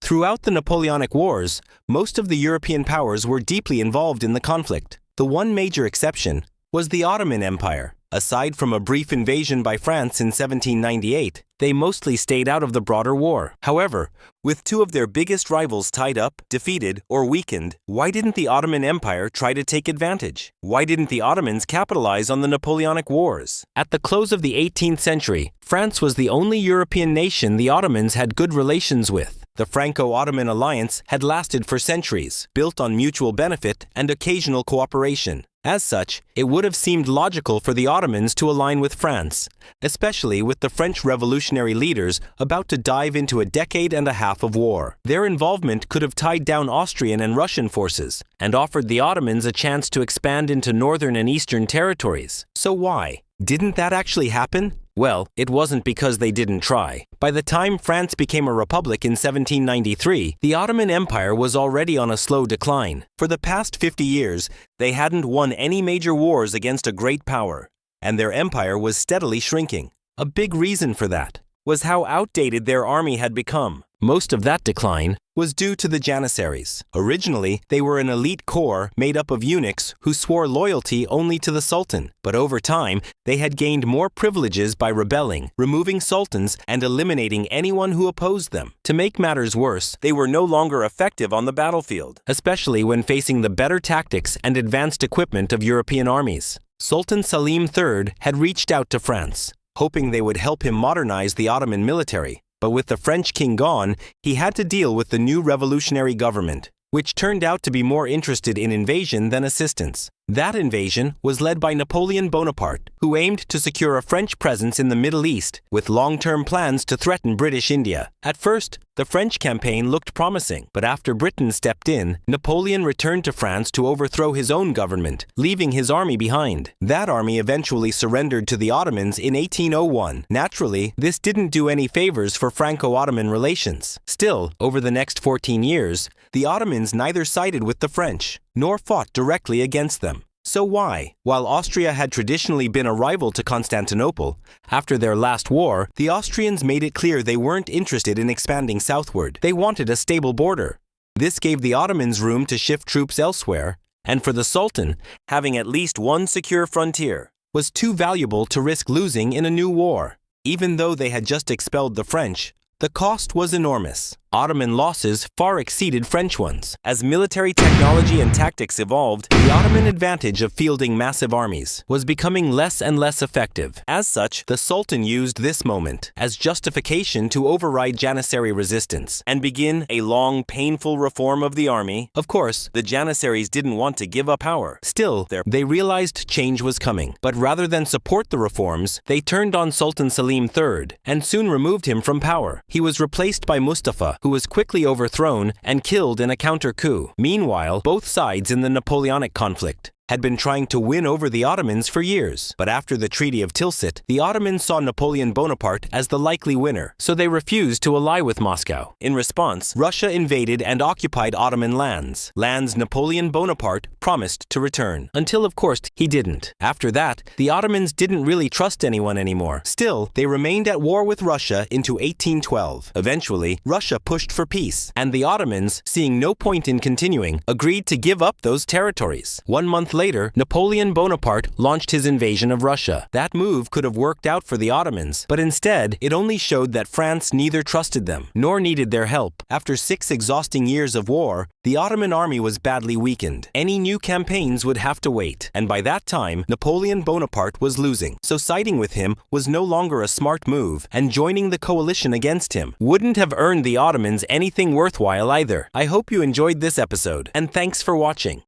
Throughout the Napoleonic Wars, most of the European powers were deeply involved in the conflict. The one major exception was the Ottoman Empire. Aside from a brief invasion by France in 1798, they mostly stayed out of the broader war. However, with two of their biggest rivals tied up, defeated, or weakened, why didn't the Ottoman Empire try to take advantage? Why didn't the Ottomans capitalize on the Napoleonic Wars? At the close of the 18th century, France was the only European nation the Ottomans had good relations with. The Franco-Ottoman alliance had lasted for centuries, built on mutual benefit and occasional cooperation. As such, it would have seemed logical for the Ottomans to align with France, especially with the French revolutionary leaders about to dive into a decade and a half of war. Their involvement could have tied down Austrian and Russian forces and offered the Ottomans a chance to expand into northern and eastern territories. So why? Didn't that actually happen? Well, it wasn't because they didn't try. By the time France became a republic in 1793, the Ottoman Empire was already on a slow decline. For the past 50 years, they hadn't won any major wars against a great power, and their empire was steadily shrinking. A big reason for that was how outdated their army had become. Most of that decline was due to the Janissaries. Originally, they were an elite corps made up of eunuchs who swore loyalty only to the Sultan. But over time, they had gained more privileges by rebelling, removing sultans, and eliminating anyone who opposed them. To make matters worse, they were no longer effective on the battlefield, especially when facing the better tactics and advanced equipment of European armies. Sultan Selim III had reached out to France, hoping they would help him modernize the Ottoman military. But with the French king gone, he had to deal with the new revolutionary government, which turned out to be more interested in invasion than assistance. That invasion was led by Napoleon Bonaparte, who aimed to secure a French presence in the Middle East, with long-term plans to threaten British India. At first, the French campaign looked promising, but after Britain stepped in, Napoleon returned to France to overthrow his own government, leaving his army behind. That army eventually surrendered to the Ottomans in 1801. Naturally, this didn't do any favors for Franco-Ottoman relations. Still, over the next 14 years, the Ottomans neither sided with the French, nor fought directly against them. So why? While Austria had traditionally been a rival to Constantinople, after their last war, the Austrians made it clear they weren't interested in expanding southward. They wanted a stable border. This gave the Ottomans room to shift troops elsewhere, and for the Sultan, having at least one secure frontier was too valuable to risk losing in a new war. Even though they had just expelled the French, the cost was enormous. Ottoman losses far exceeded French ones. As military technology and tactics evolved, the Ottoman advantage of fielding massive armies was becoming less and less effective. As such, the Sultan used this moment as justification to override Janissary resistance and begin a long, painful reform of the army. Of course, the Janissaries didn't want to give up power. Still, they realized change was coming. But rather than support the reforms, they turned on Sultan Selim III and soon removed him from power. He was replaced by Mustafa, who was quickly overthrown and killed in a counter-coup. Meanwhile, both sides in the Napoleonic conflict had been trying to win over the Ottomans for years. But after the Treaty of Tilsit, the Ottomans saw Napoleon Bonaparte as the likely winner, so they refused to ally with Moscow. In response, Russia invaded and occupied Ottoman lands Napoleon Bonaparte promised to return. Until, of course, he didn't. After that, the Ottomans didn't really trust anyone anymore. Still, they remained at war with Russia into 1812. Eventually, Russia pushed for peace, and the Ottomans, seeing no point in continuing, agreed to give up those territories. 1 month later, Napoleon Bonaparte launched his invasion of Russia. That move could have worked out for the Ottomans, but instead, it only showed that France neither trusted them nor needed their help. After 6 exhausting years of war, the Ottoman army was badly weakened. Any new campaigns would have to wait, and by that time, Napoleon Bonaparte was losing. So siding with him was no longer a smart move, and joining the coalition against him wouldn't have earned the Ottomans anything worthwhile either. I hope you enjoyed this episode, and thanks for watching.